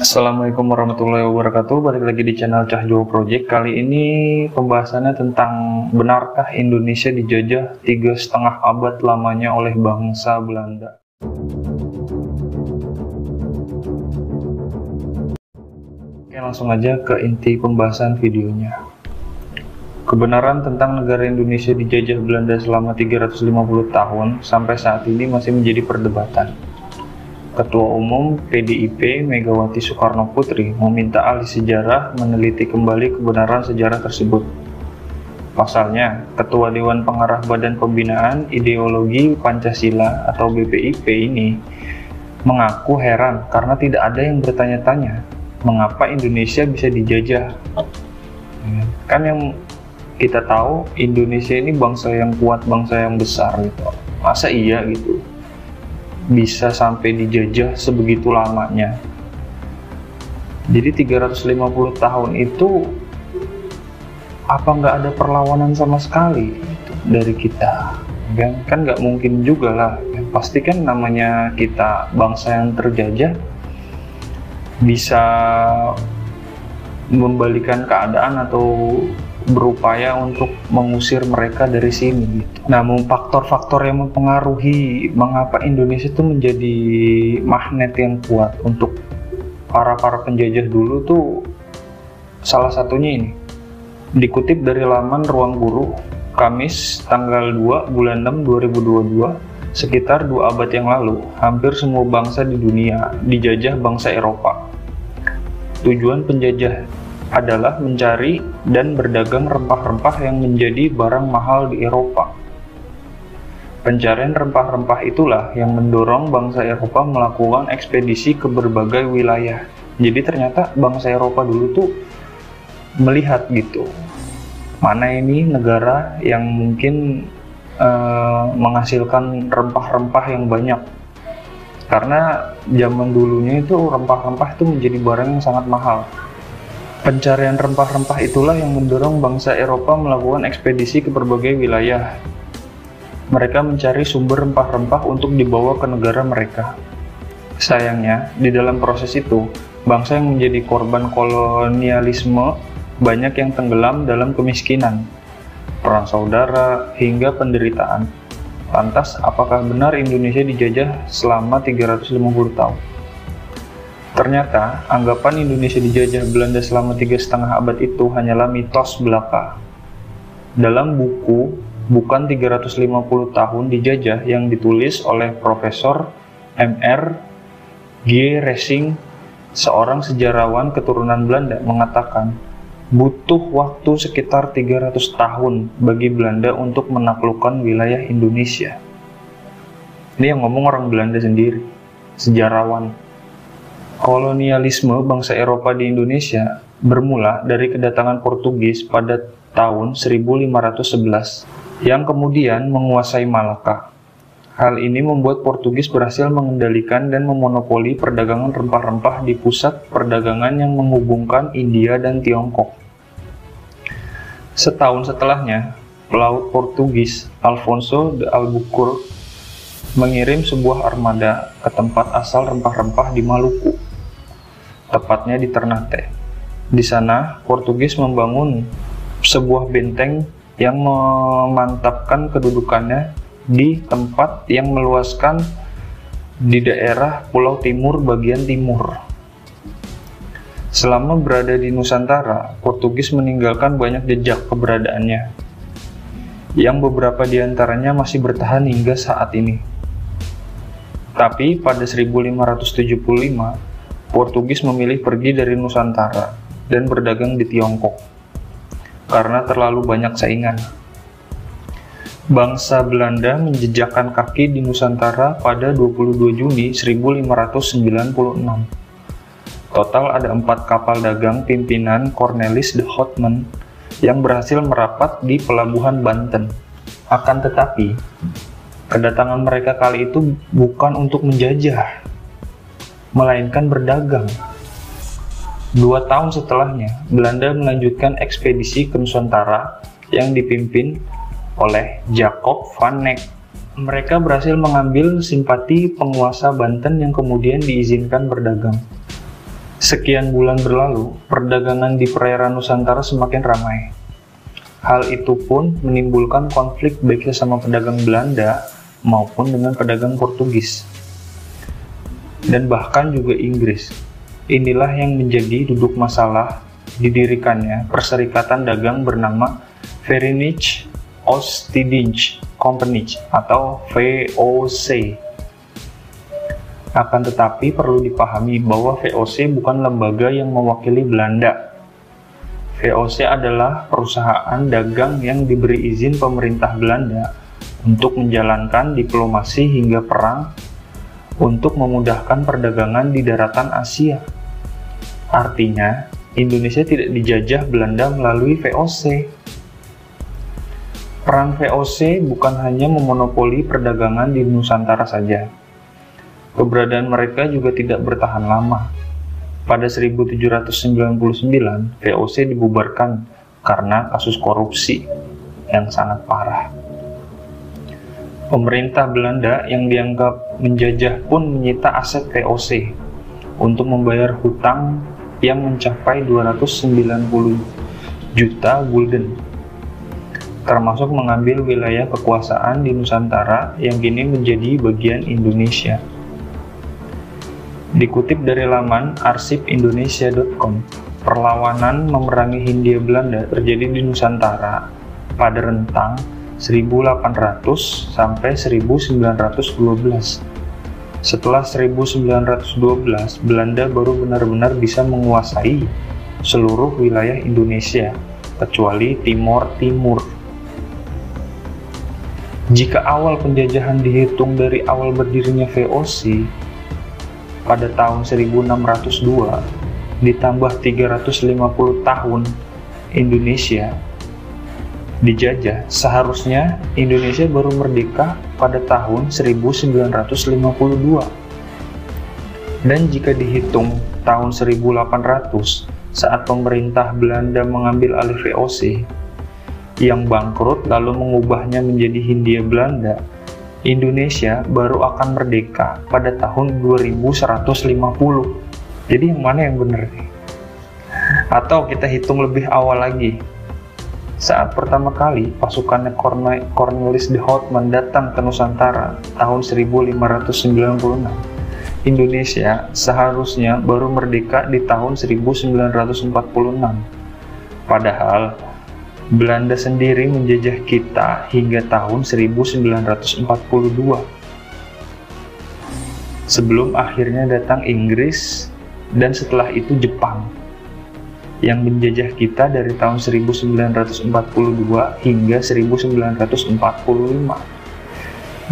Assalamualaikum warahmatullahi wabarakatuh. Balik lagi di channel Cahyo Project. Kali ini pembahasannya tentang benarkah Indonesia dijajah 3,5 abad lamanya oleh bangsa Belanda. Oke, langsung aja ke inti pembahasan videonya. Kebenaran tentang negara Indonesia dijajah Belanda selama 350 tahun sampai saat ini masih menjadi perdebatan. Ketua Umum PDIP Megawati Soekarno Putri meminta ahli sejarah meneliti kembali kebenaran sejarah tersebut. Pasalnya, Ketua Dewan Pengarah Badan Pembinaan Ideologi Pancasila atau BPIP ini mengaku heran karena tidak ada yang bertanya-tanya mengapa Indonesia bisa dijajah. Kan yang kita tahu Indonesia ini bangsa yang kuat, bangsa yang besar gitu. Masa iya gitu bisa sampai dijajah sebegitu lamanya? Jadi 350 tahun itu apa nggak ada perlawanan sama sekali gitu, dari kita? Kan nggak mungkin juga lah. Pasti kan namanya kita bangsa yang terjajah bisa membalikan keadaan atau berupaya untuk mengusir mereka dari sini gitu. Namun faktor-faktor yang mempengaruhi mengapa Indonesia itu menjadi magnet yang kuat untuk para penjajah dulu tuh salah satunya ini. Dikutip dari laman Ruang Guru, Kamis tanggal 2 bulan 6 2022, sekitar 2 abad yang lalu, hampir semua bangsa di dunia dijajah bangsa Eropa. Tujuan penjajah adalah mencari dan berdagang rempah-rempah yang menjadi barang mahal di Eropa. Pencarian rempah-rempah itulah yang mendorong bangsa Eropa melakukan ekspedisi ke berbagai wilayah. Jadi ternyata bangsa Eropa dulu tuh melihat gitu, mana ini negara yang mungkin menghasilkan rempah-rempah yang banyak. Karena zaman dulunya itu rempah-rempah itu menjadi barang yang sangat mahal. Pencarian rempah-rempah itulah yang mendorong bangsa Eropa melakukan ekspedisi ke berbagai wilayah. Mereka mencari sumber rempah-rempah untuk dibawa ke negara mereka. Sayangnya, di dalam proses itu, bangsa yang menjadi korban kolonialisme banyak yang tenggelam dalam kemiskinan, perang saudara, hingga penderitaan. Lantas, apakah benar Indonesia dijajah selama 350 tahun? Ternyata, anggapan Indonesia dijajah Belanda selama 3,5 abad itu hanyalah mitos belaka. Dalam buku Bukan 350 Tahun Dijajah yang ditulis oleh Profesor Mr. G. Racing, seorang sejarawan keturunan Belanda, mengatakan butuh waktu sekitar 300 tahun bagi Belanda untuk menaklukkan wilayah Indonesia. Ini yang ngomong orang Belanda sendiri, sejarawan. Kolonialisme bangsa Eropa di Indonesia bermula dari kedatangan Portugis pada tahun 1511 yang kemudian menguasai Malaka. Hal ini membuat Portugis berhasil mengendalikan dan memonopoli perdagangan rempah-rempah di pusat perdagangan yang menghubungkan India dan Tiongkok. Setahun setelahnya, pelaut Portugis Alfonso de Albuquerque mengirim sebuah armada ke tempat asal rempah-rempah di Maluku, tepatnya di Ternate. Di sana, Portugis membangun sebuah benteng yang memantapkan kedudukannya di tempat yang meluaskan di daerah Pulau Timur bagian timur. Selama berada di Nusantara, Portugis meninggalkan banyak jejak keberadaannya, yang beberapa di antaranya masih bertahan hingga saat ini. Tapi pada 1575, Portugis memilih pergi dari Nusantara dan berdagang di Tiongkok karena terlalu banyak saingan. Bangsa Belanda menjejakkan kaki di Nusantara pada 22 Juni 1596. Total ada 4 kapal dagang pimpinan Cornelis de Houtman yang berhasil merapat di pelabuhan Banten. Akan tetapi, kedatangan mereka kali itu bukan untuk menjajah, melainkan berdagang. 2 tahun setelahnya, Belanda melanjutkan ekspedisi ke Nusantara yang dipimpin oleh Jacob van Neck. Mereka berhasil mengambil simpati penguasa Banten yang kemudian diizinkan berdagang. Sekian bulan berlalu, perdagangan di perairan Nusantara semakin ramai. Hal itu pun menimbulkan konflik baik sesama pedagang Belanda maupun dengan pedagang Portugis. Dan bahkan juga Inggris. Inilah yang menjadi duduk masalah didirikannya Perserikatan Dagang bernama Verenigde Oostindische Compagnie atau VOC. Akan tetapi perlu dipahami bahwa VOC bukan lembaga yang mewakili Belanda. VOC adalah perusahaan dagang yang diberi izin pemerintah Belanda untuk menjalankan diplomasi hingga perang untuk memudahkan perdagangan di daratan Asia. Artinya, Indonesia tidak dijajah Belanda melalui VOC. Peran VOC bukan hanya memonopoli perdagangan di Nusantara saja. Keberadaan mereka juga tidak bertahan lama. Pada 1799, VOC dibubarkan karena kasus korupsi yang sangat parah. Pemerintah Belanda yang dianggap menjajah pun menyita aset VOC untuk membayar hutang yang mencapai 290 juta gulden, termasuk mengambil wilayah kekuasaan di Nusantara yang kini menjadi bagian Indonesia. Dikutip dari laman arsipindonesia.com, perlawanan memerangi Hindia Belanda terjadi di Nusantara pada rentang 1800 sampai 1912. Setelah 1912, Belanda baru benar-benar bisa menguasai seluruh wilayah Indonesia, kecuali Timor Timur. Jika awal penjajahan dihitung dari awal berdirinya VOC, pada tahun 1602, ditambah 350 tahun Indonesia dijajah, seharusnya Indonesia baru merdeka pada tahun 1952. Dan jika dihitung tahun 1800, saat pemerintah Belanda mengambil alih VOC, yang bangkrut lalu mengubahnya menjadi Hindia Belanda, Indonesia baru akan merdeka pada tahun 2150. Jadi yang mana yang benar nih? Atau kita hitung lebih awal lagi. Saat pertama kali pasukannya Cornelis de Houtman datang ke Nusantara tahun 1596, Indonesia seharusnya baru merdeka di tahun 1946. Padahal Belanda sendiri menjajah kita hingga tahun 1942. Sebelum akhirnya datang Inggris dan setelah itu Jepang yang menjajah kita dari tahun 1942 hingga 1945.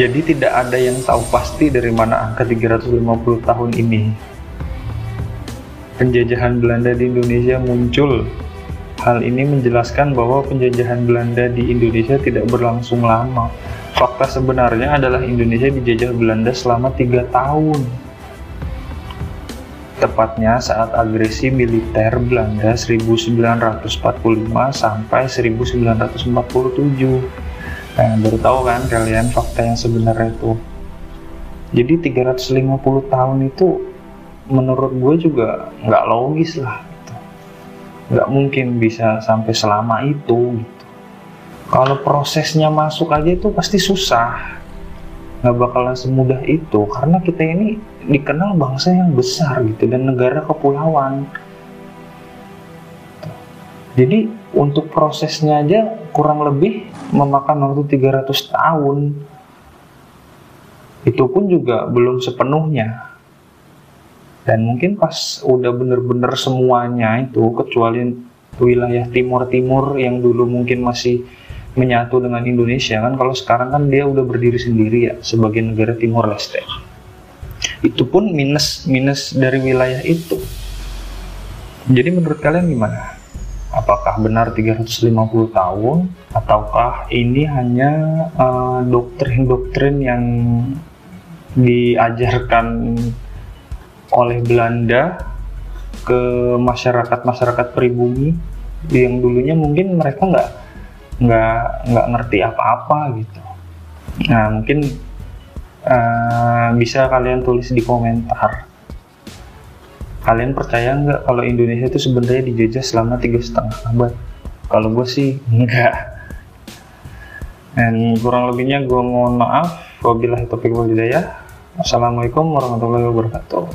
Jadi tidak ada yang tahu pasti dari mana angka 350 tahun ini. Penjajahan Belanda di Indonesia muncul. Hal ini menjelaskan bahwa penjajahan Belanda di Indonesia tidak berlangsung lama. Fakta sebenarnya adalah Indonesia dijajah Belanda selama 3 tahun. Tepatnya saat agresi militer Belanda 1945 sampai 1947. Nah, baru tahu kan kalian fakta yang sebenarnya itu. Jadi 350 tahun itu menurut gue juga nggak logis lah gitu. Nggak mungkin bisa sampai selama itu gitu. Kalau prosesnya masuk aja itu pasti susah, nggak bakalan semudah itu, karena kita ini dikenal bangsa yang besar gitu dan negara kepulauan. Jadi untuk prosesnya aja kurang lebih memakan waktu 300 tahun. Itu pun juga belum sepenuhnya. Dan mungkin pas udah bener-bener semuanya itu, kecuali wilayah timur-timur yang dulu mungkin masih menyatu dengan Indonesia kan, kalau sekarang kan dia udah berdiri sendiri ya sebagai negara Timor Leste. Itu pun minus dari wilayah itu. Jadi menurut kalian gimana? Apakah benar 350 tahun ataukah ini hanya doktrin-doktrin yang diajarkan oleh Belanda ke masyarakat pribumi yang dulunya mungkin mereka nggak ngerti apa-apa gitu. Nah, mungkin bisa kalian tulis di komentar Kalian percaya nggak kalau Indonesia itu sebenarnya dijajah selama 3,5 abad? Kalau gue sih enggak. Dan kurang lebihnya gue mohon maaf. Wabillahi taufiq wal hidayah. Assalamualaikum warahmatullahi wabarakatuh.